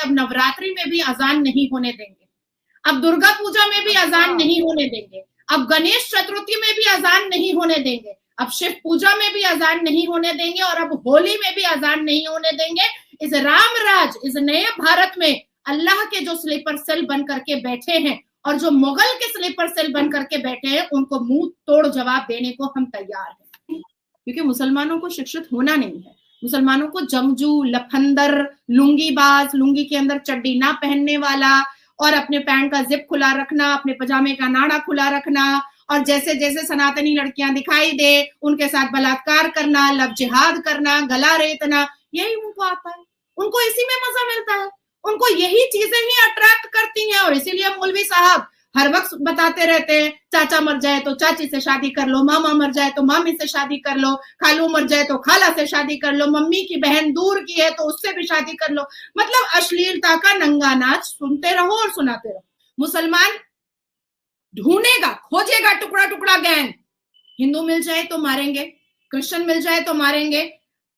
अब नवरात्रि में भी अजान नहीं होने देंगे, अब दुर्गा पूजा में भी अजान नहीं होने देंगे, अब गणेश चतुर्थी में भी अजान नहीं होने देंगे, अब शिव पूजा में भी अजान नहीं होने देंगे और अब होली में भी अजान नहीं होने देंगे। इस राम राज, इस नए भारत में अल्लाह के जो स्लीपर सेल बन करके बैठे हैं और जो मुगल के स्लीपर सेल बन करके बैठे हैं, उनको मुंह तोड़ जवाब देने को हम तैयार हैं। क्योंकि मुसलमानों को शिक्षित होना नहीं है, मुसलमानों को जमजू, लफंदर, लुंगीबाज, लुंगी के अंदर चड्डी ना पहनने वाला और अपने पैंट का जिप खुला रखना, अपने पजामे का नाड़ा खुला रखना और जैसे जैसे सनातनी लड़कियां दिखाई दे उनके साथ बलात्कार करना, लव जिहाद करना, गला रेतना, यही उनको आता है। उनको इसी में मजा मिलता है, उनको यही चीजें ही अट्रैक्ट करती हैं। और इसीलिए मौलवी साहब हर वक्त बताते रहते हैं, चाचा मर जाए तो चाची से शादी कर लो, मामा मर जाए तो मामी से शादी कर लो, खालू मर जाए तो खाला से शादी कर लो, मम्मी की बहन दूर की है तो उससे भी शादी कर लो। मतलब अश्लीलता का नंगा नाच सुनते रहो और सुनाते रहो। मुसलमान ढूंढेगा, खोजेगा टुकड़ा टुकड़ा गैंग। हिंदू मिल जाए तो मारेंगे, क्रिश्चियन मिल जाए तो मारेंगे,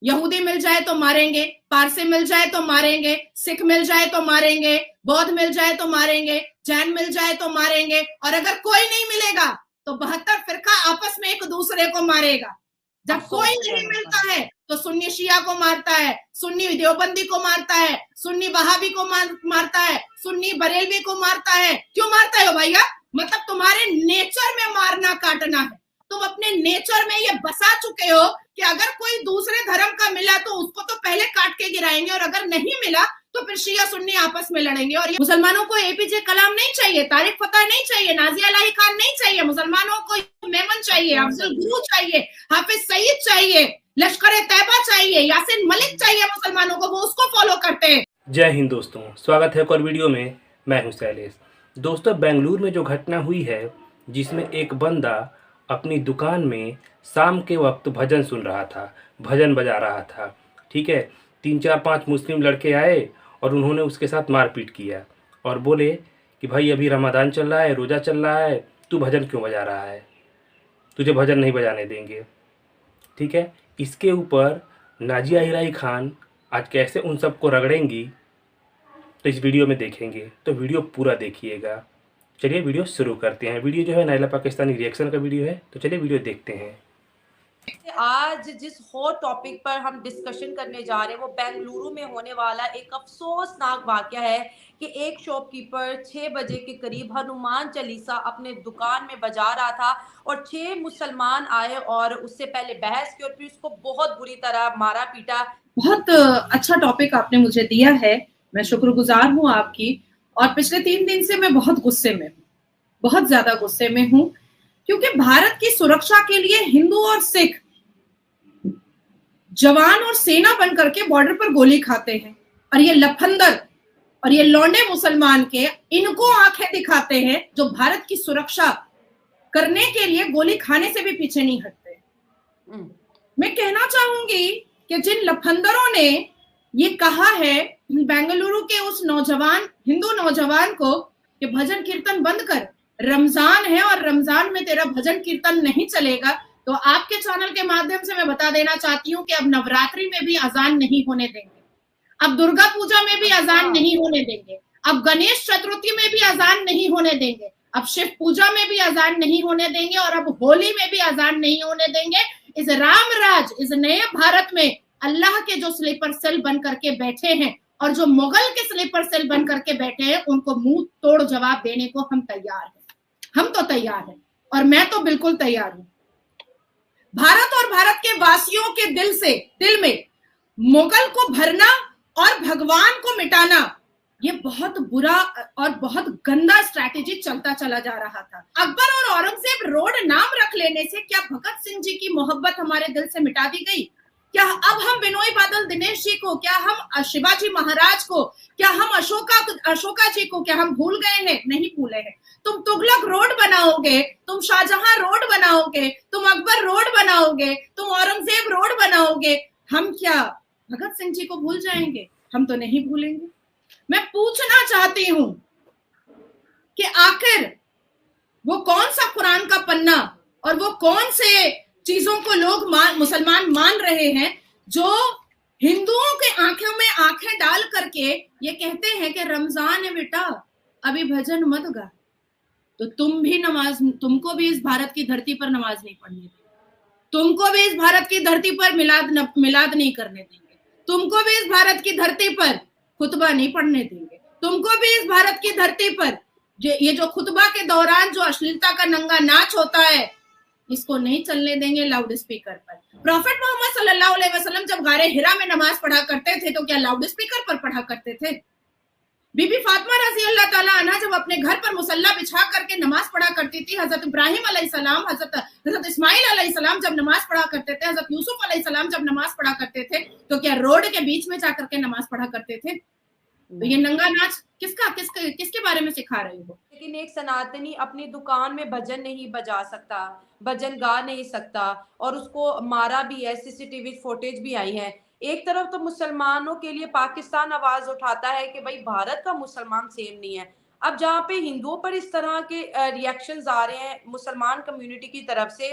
यहूदी मिल जाए तो मारेंगे, पारसी मिल जाए तो मारेंगे, सिख मिल जाए तो मारेंगे, बौद्ध मिल जाए तो मारेंगे, जैन मिल जाए तो मारेंगे और अगर कोई नहीं मिलेगा तो 72 फिरका आपस में एक दूसरे को मारेगा। जब कोई नहीं मिलता है तो सुन्नी शिया को मारता है, सुन्नी देवबंदी को मारता है, सुन्नी वहाबी को मारता है, सुन्नी बरेलवी को मारता है। क्यों मारता है भैया? मतलब तुम्हारे नेचर में मारना काटना है। तुम अपने नेचर में ये बसा चुके हो कि अगर कोई दूसरे धर्म का मिला तो उसको तो पहले काट के गिराएंगे और अगर नहीं मिला तो फिर शिया सुन्नी आपस में लड़ेंगे। और मुसलमानों को एपीजे कलाम नहीं चाहिए, तारिक फतेह नहीं चाहिए, नाजिया इलाही खान नहीं चाहिए, मुसलमानों को मेमन चाहिए, अफजल गुरु चाहिए, हाफिज सईद चाहिए, लश्कर तैयबा चाहिए, यासीन मलिक चाहिए मुसलमानों को, वो उसको फॉलो करते हैं। जय हिंद दोस्तों, स्वागत है एक और वीडियो में। मैं हूं शैलेश। दोस्तों, बेंगलुरु में जो घटना हुई है जिसमें एक बंदा अपनी दुकान में शाम के वक्त भजन सुन रहा था, भजन बजा रहा था, ठीक है। 3 4 5 मुस्लिम लड़के आए और उन्होंने उसके साथ मारपीट किया और बोले कि भाई अभी रमज़ान चल रहा है, रोज़ा चल रहा है, तू भजन क्यों बजा रहा है, तुझे भजन नहीं बजाने देंगे, ठीक है। इसके ऊपर नाजिया इलाही खान आज कैसे उन सबको रगड़ेंगी तो इस वीडियो में देखेंगे, तो वीडियो पूरा देखिएगा। चलिए वीडियो शुरू करते हैं। वीडियो जो है नायला पाकिस्तानी रिएक्शन का वीडियो है, तो चलिए वीडियो देखते हैं। आज जिस हॉट टॉपिक पर हम डिस्कशन करने जा रहे हैं वो बेंगलुरु में होने वाला एक अफसोसनाक वाकया है कि एक शॉपकीपर 6 बजे के करीब हनुमान चालीसा अपने दुकान में बजा रहा था और 6 मुसलमान आए और उससे पहले बहस की और फिर उसको बहुत बुरी तरह मारा पीटा। बहुत अच्छा टॉपिक आपने मुझे दिया है, मैं शुक्रगुजार हूँ आपकी। और पिछले 3 दिन से मैं बहुत गुस्से में हूँ, बहुत ज्यादा गुस्से में हूँ, क्योंकि भारत की सुरक्षा के लिए हिंदू और सिख जवान और सेना बन करके बॉर्डर पर गोली खाते हैं और ये लफंदर और ये लौंडे मुसलमान के इनको आंखें दिखाते हैं जो भारत की सुरक्षा करने के लिए गोली खाने से भी पीछे नहीं हटते। मैं कहना चाहूंगी कि जिन लफंदरों ने ये कहा है बेंगलुरु के उस नौजवान, हिंदू नौजवान को कि भजन कीर्तन बंद कर, रमजान है और रमजान में तेरा भजन कीर्तन नहीं चलेगा, तो आपके चैनल के माध्यम से मैं बता देना चाहती हूँ कि अब नवरात्रि में भी अजान नहीं होने देंगे, अब दुर्गा पूजा में भी अजान नहीं होने देंगे, अब गणेश चतुर्थी में भी अजान नहीं होने देंगे, अब शिव पूजा में भी अजान नहीं होने देंगे और अब होली में भी अजान नहीं होने देंगे। इस राम राज, इस नए भारत में अल्लाह के जो स्लीपर सेल बन करके बैठे हैं और जो मुगल के स्लीपर सेल बन करके बैठे हैं, उनको मुंह तोड़ जवाब देने को हम तैयार हैं। हम तो तैयार हैं और मैं तो बिल्कुल तैयार हूं। भारत और भारत के वासियों के दिल में मुगल को भरना और भगवान को मिटाना, ये बहुत बुरा और बहुत गंदा स्ट्रैटेजी चलता चला जा रहा था। अकबर और औरंगजेब रोड नाम रख लेने से क्या भगत सिंह जी की मोहब्बत हमारे दिल से मिटा दी गई? क्या अब हम बिनोई बादल दिनेश जी को, क्या हम शिवाजी महाराज को, क्या हम अशोका जी को क्या हम भूल गए हैं? नहीं भूले हैं। तुम तुगलक रोड बनाओगे, तुम शाहजहां रोड बनाओगे, तुम अकबर रोड बनाओगे, तुम औरंगजेब रोड बनाओगे, हम क्या भगत सिंह जी को भूल जाएंगे? हम तो नहीं भूलेंगे। मैं पूछना चाहती हूं कि आखिर वो कौन सा कुरान का पन्ना और वो कौन से चीजों को लोग मुसलमान मान रहे हैं जो हिंदुओं के आंखों में आंखें डाल करके ये कहते हैं कि रमजान है बेटा, अभी भजन मत गा, तो तुमको भी इस भारत की धरती पर नमाज नहीं पढ़ने देंगे, तुमको भी इस भारत की धरती पर मिलाद नहीं करने देंगे, तुमको भी इस भारत की धरती पर खुतबा नहीं पढ़ने देंगे, तुमको भी इस भारत की धरती पर ये जो खुतबा के दौरान जो अश्लीलता का नंगा नाच होता है, इसको नहीं चलने देंगे लाउड स्पीकर पर। प्रॉफेट मोहम्मद सल्लल्लाहु अलैहि वसल्लम जब गारे हिरा में नमाज पढ़ा करते थे तो क्या लाउड स्पीकर पर पढ़ा करते थे? बीबी फातिमा रजी अल्लाह ताला अन्हा जब अपने घर पर मुसल्ला बिछा करके नमाज पढ़ा करती थी, हजरत इब्राहिम अलैहिस्सलाम, हजरत इस्माइल अलैहिस्सलाम जब नमाज पढ़ा करते थे, हजरत यूसुफ अलैहिस्सलाम जब नमाज पढ़ा करते थे, तो क्या रोड के बीच में जाकर के नमाज पढ़ा करते थे? तो ये नंगा नाच किसके बारे में सिखा रही हो? लेकिन एक सनातनी अपनी दुकान में भजन नहीं बजा सकता, भजन गा नहीं सकता, और उसको मारा भी है, सीसीटीवी फुटेज भी आई है। एक तरफ तो मुसलमानों के लिए पाकिस्तान आवाज उठाता है कि भाई भारत का मुसलमान सेम नहीं है। अब जहाँ पे हिंदुओं पर इस तरह के रिएक्शंस आ रहे हैं मुसलमान कम्युनिटी की तरफ से,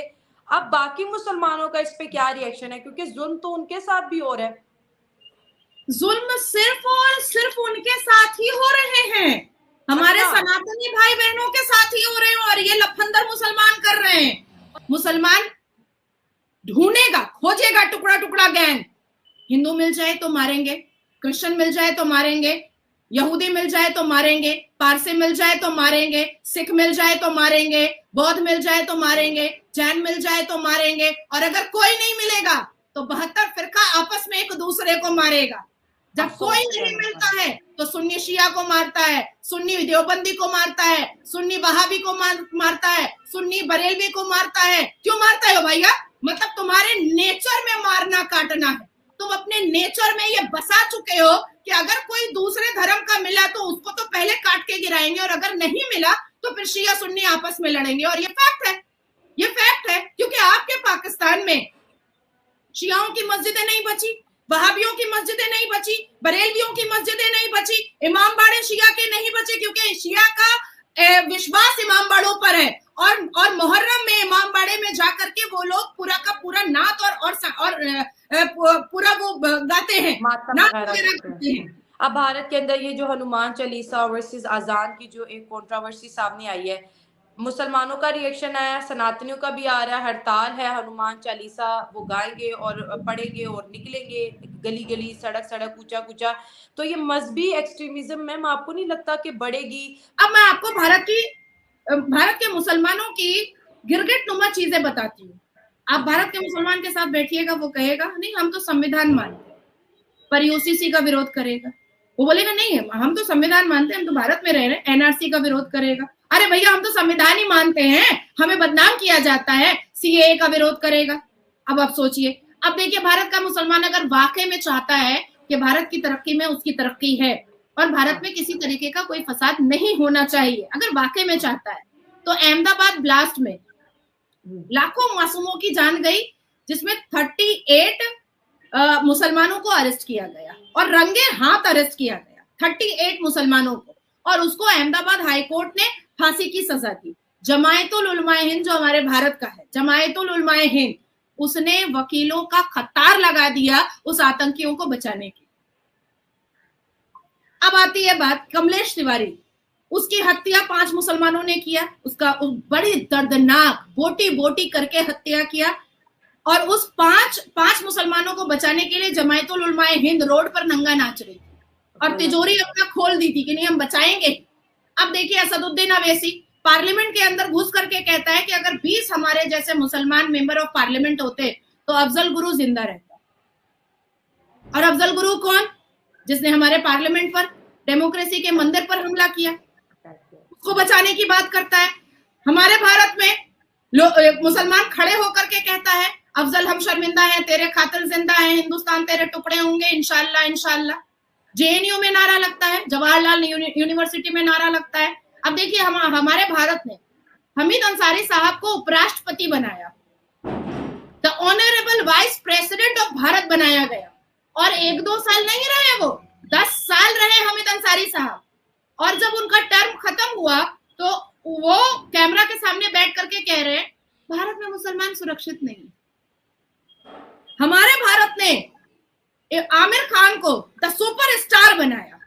अब बाकी मुसलमानों का इस पे क्या रिएक्शन है? क्योंकि जुल्म तो उनके साथ भी हो रहा है। जुल्म सिर्फ और सिर्फ उनके साथ ही हो रहे हैं, हमारे सनातनी भाई बहनों के साथ ही हो रहे हैं, और ये लफंदर मुसलमान कर रहे हैं। मुसलमान ढूंढेगा, खोजेगा टुकड़ा टुकड़ा गैंग, हिंदू मिल जाए तो मारेंगे, क्रिश्चियन मिल जाए तो मारेंगे, यहूदी मिल जाए तो मारेंगे, पारसी मिल जाए तो मारेंगे, सिख मिल जाए तो मारेंगे, बौद्ध मिल जाए तो मारेंगे, जैन मिल जाए तो मारेंगे, और अगर कोई नहीं मिलेगा तो 72 फिरका आपस में एक दूसरे को मारेगा। जब कोई नहीं मिलता है तो सुन्नी शिया को मारता है, सुन्नी देवबंदी को मारता है, सुन्नी वहाबी को मारता है, सुन्नी बरेलवी को मारता है। क्यों मारता है भैया? मतलब तुम्हारे नेचर में मारना काटना है, तुम अपने नेचर में ये बसा चुके हो कि अगर कोई दूसरे धर्म का मिला तो उसको तो पहले काट के गिराएंगे, और अगर नहीं मिला तो फिर शिया सुन्नी आपस में लड़ेंगे। और ये फैक्ट है, ये फैक्ट है, क्योंकि आपके पाकिस्तान में शियाओं की मस्जिदें नहीं बची, वहाबियों की मस्जिदें नहीं बची, बरेलवियों की मस्जिदें नहीं बची, इमाम बाड़े शिया के नहीं बचे, क्योंकि शिया का विश्वास इमाम बाड़ों पर है, और मुहर्रम में इमाम बाड़े में जाकर के वो लोग पूरा का पूरा नात और पूरा वो गाते हैं, नात वगैरह करते हैं। अब भारत के अंदर ये जो हनुमान चालीसा वर्सेस अजान की जो एक कंट्रोवर्सी सामने आई है, मुसलमानों का रिएक्शन आया, सनातनियों का भी आ रहा है, हड़ताल है, हनुमान चालीसा वो गाएंगे और पढ़ेंगे और निकलेंगे गली गली, सड़क सड़क, कूचा कूचा। तो ये मजहबी एक्सट्रीमिज्म मैम आपको नहीं लगता कि बढ़ेगी? अब मैं आपको भारत के मुसलमानों की गिरगिट नुमा चीजें बताती हूँ। आप भारत के मुसलमान के साथ बैठिएगा, वो कहेगा नहीं हम तो संविधान मानते हैं, पर यूसीसी का विरोध करेगा। वो बोलेगा नहीं हम तो संविधान मानते हैं, हम तो भारत में रह रहे हैं, एनआरसी का विरोध करेगा। अरे भैया हम तो संविधान ही मानते हैं, हमें बदनाम किया जाता है, सीएए का विरोध करेगा। अब आप सोचिए, अब देखिए भारत का मुसलमान अगर वाकई में चाहता है कि भारत की तरक्की में उसकी तरक्की है और भारत में किसी तरीके का कोई फसाद नहीं होना चाहिए, अगर वाकई में चाहता है, तो अहमदाबाद ब्लास्ट में लाखों मासूमों की जान गई, जिसमें 38 मुसलमानों को अरेस्ट किया गया और रंगे हाथ अरेस्ट किया गया 38 मुसलमानों को, और उसको अहमदाबाद हाई कोर्ट ने फांसी की सजा दी। जमायतुल उलमाए हिंद जो हमारे भारत का है, जमायतुल उलमाए हिंद, उसने वकीलों का कतार लगा दिया उस आतंकियों को बचाने की। अब आती है बात कमलेश तिवारी, उसकी हत्या 5 मुसलमानों ने किया, उसका बड़ी दर्दनाक बोटी बोटी करके हत्या किया, और उस पांच मुसलमानों को बचाने के लिए जमायतुल उलमाए हिंद रोड पर नंगा नाच रही थी और तिजोरी अपना खोल दी थी कि नहीं हम बचाएंगे। अब देखिए असदुद्दीन अवैसी पार्लियामेंट के अंदर घुस करके कहता है कि अगर 20 हमारे जैसे मुसलमान मेंबर ऑफ पार्लियामेंट होते तो अफजल गुरु जिंदा रहता। और अफजल गुरु कौन? जिसने हमारे पार्लियामेंट पर, डेमोक्रेसी के मंदिर पर हमला किया, उसको बचाने की बात करता है। हमारे भारत में मुसलमान खड़े होकर के कहता है अफजल हम शर्मिंदा हैं, तेरे खातिर जिंदा है, हिंदुस्तान तेरे टुकड़े होंगे इंशाल्लाह इंशाल्लाह। जेएनयू में नारा लगता है, जवाहरलाल यूनिवर्सिटी में नारा लगता है। अब देखिए हमारे भारत ने हमीद अंसारी साहब को उपराष्ट्रपति बनाया, the honourable vice president of Bharat बनाया गया, और 1-2 साल नहीं रहे, वो 10 साल रहे हमीद अंसारी साहब। और जब उनका टर्म खत्म हुआ तो वो कैमरा के सामने बैठ करके कह रहे हैं भारत में मुसलमान सुरक्षित नहीं। हमारे भारत ने आमिर खान को द सुपरस्टार बनाया।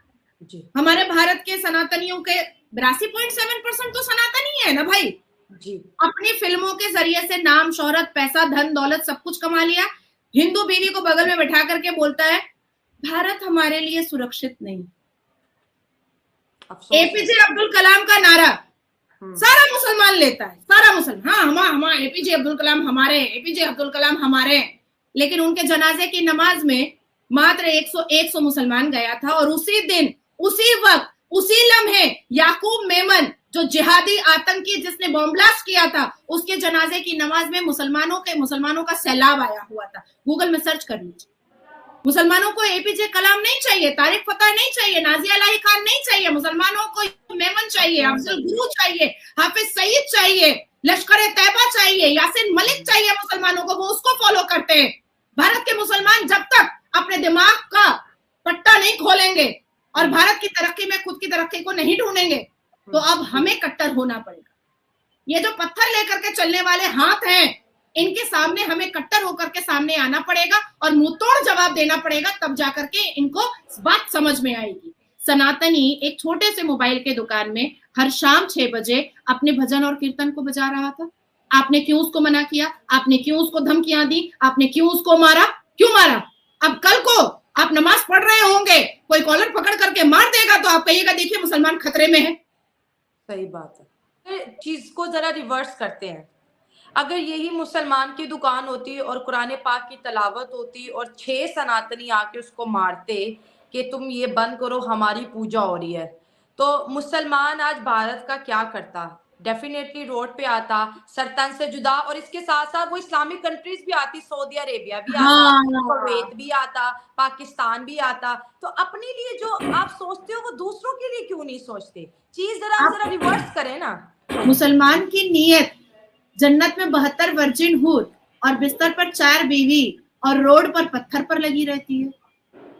जी हमारे भारत के सनातनियों के 82.7% तो सनातनी है ना भाई। जी अपनी फिल्मों के जरिए से नाम, शोहरत, पैसा, धन दौलत सब कुछ कमा लिया। हिंदू बीवी को बगल में बैठा करके बोलता है भारत हमारे लिए सुरक्षित नहीं। अफसोस है। एपीजे अब्दुल कलाम का नारा सारा मुसलमान लेता है, सारा मुसलमान, हाँ हमारे एपीजे अब्दुल कलाम हमारे, एपीजे अब्दुल कलाम हमारे। लेकिन उनके जनाजे की नमाज में मात्र 100 मुसलमान गया था, और उसी दिन, उसी वक्त, उसी लम्हे याकूब मेमन जो जिहादी आतंकी जिसने बॉम्ब ब्लास्ट किया था, उसके जनाजे की नमाज में मुसलमानों का सैलाब आया हुआ था। गूगल में सर्च कर लीजिए। मुसलमानों को एपीजे कलाम नहीं चाहिए, तारिक फतेह नहीं चाहिए, नाजिया इलाही खान नहीं चाहिए, मुसलमानों को मेमन चाहिए, अफजल गुरु चाहिए, हाफिज सईद चाहिए, लश्कर तैयबा चाहिए, यासीन मलिक चाहिए। मुसलमानों को वो उसको फॉलो करते हैं। भारत के मुसलमान जब तक अपने दिमाग का पट्टा नहीं खोलेंगे और भारत की तरक्की में खुद की तरक्की को नहीं ढूंढेंगे, तो अब हमें कट्टर होना पड़ेगा। ये जो पत्थर लेकर के चलने वाले हाथ हैं, इनके सामने हमें कट्टर होकर के सामने आना पड़ेगा और मुंहतोड़ जवाब देना पड़ेगा, तब जाकर के इनको बात समझ में आएगी। सनातनी एक छोटे से मोबाइल के दुकान में हर शाम 6 बजे अपने भजन और कीर्तन को बजा रहा था। आपने क्यों उसको मना किया? आपने क्यों उसको धमकियां दी? आपने क्यों उसको मारा? क्यों मारा? अब कल को आप नमाज पढ़ रहे होंगे, कोई कॉलर पकड़ करके मार देगा तो आप कहिएगा देखिए मुसलमान खतरे में है। सही बात है। चीज को जरा रिवर्स करते हैं। अगर यही मुसलमान की दुकान होती और कुरान पाक की तलावत होती और 6 सनातनी आके उसको मारते कि तुम ये बंद करो, हमारी पूजा हो रही है, तो मुसलमान आज भारत का क्या करता? डेफिनेटली रोड पे आता, सरतन से जुदा। और इसके साथ साथ वो इस्लामिक कंट्रीज भी आती, सऊदी अरेबिया भी आता, कुवैत भी आता, पाकिस्तान भी आता। तो अपने लिए जो आप सोचते हो वो दूसरों के लिए क्यों नहीं सोचते? चीज जरा रिवर्स करें ना। मुसलमान की नीयत जन्नत में 72 वर्जिन हूर और बिस्तर पर 4 बीवी और रोड पर पत्थर पर लगी रहती है।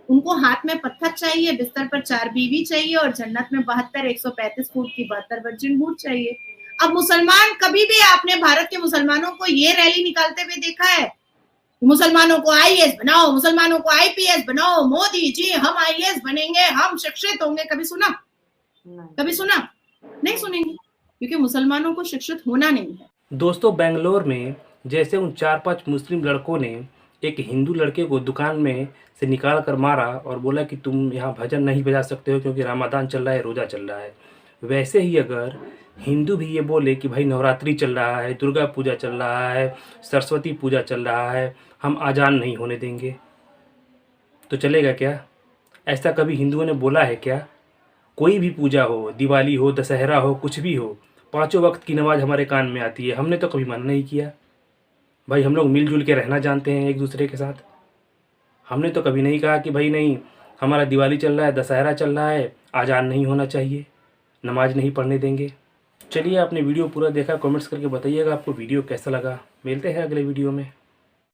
उनको हाथ में पत्थर चाहिए, बिस्तर पर 4 बीवी चाहिए और जन्नत में 72 135 फुट की 72 वर्जिन हूर चाहिए। अब मुसलमान, कभी भी आपने भारत के मुसलमानों को ये रैली निकालते हुए देखा है? मुसलमानों को आईएएस बनाओ, मुसलमानों को आईपीएस बनाओ, मोदी जी हम आईएएस बनेंगे, हम शिक्षित होंगे, कभी सुना? कभी सुना? नहीं सुनेंगे, क्योंकि मुसलमानों को शिक्षित होना नहीं है। दोस्तों, बेंगलोर में जैसे उन 4-5 मुस्लिम लड़कों ने एक हिंदू लड़के को दुकान में से निकाल कर मारा और बोला कि तुम यहाँ भजन नहीं बजा सकते हो क्योंकि रमज़ान चल रहा है, रोज़ा चल रहा है, वैसे ही अगर हिंदू भी ये बोले कि भाई नवरात्रि चल रहा है, दुर्गा पूजा चल रहा है, सरस्वती पूजा चल रहा है, हम अजान नहीं होने देंगे, तो चलेगा क्या? ऐसा कभी हिंदुओं ने बोला है क्या? कोई भी पूजा हो, दिवाली हो, दशहरा हो, कुछ भी हो, 5 वक्त की नमाज हमारे कान में आती है, हमने तो कभी मना नहीं किया। भाई हम लोग मिलजुल के रहना जानते हैं एक दूसरे के साथ। हमने तो कभी नहीं कहा कि भाई नहीं, हमारा दिवाली चल रहा है, दशहरा चल रहा है, अजान नहीं होना चाहिए, नमाज नहीं पढ़ने देंगे। चलिए, आपने वीडियो पूरा देखा, कमेंट्स करके बताइएगा आपको वीडियो कैसा लगा। मिलते हैं अगले वीडियो में।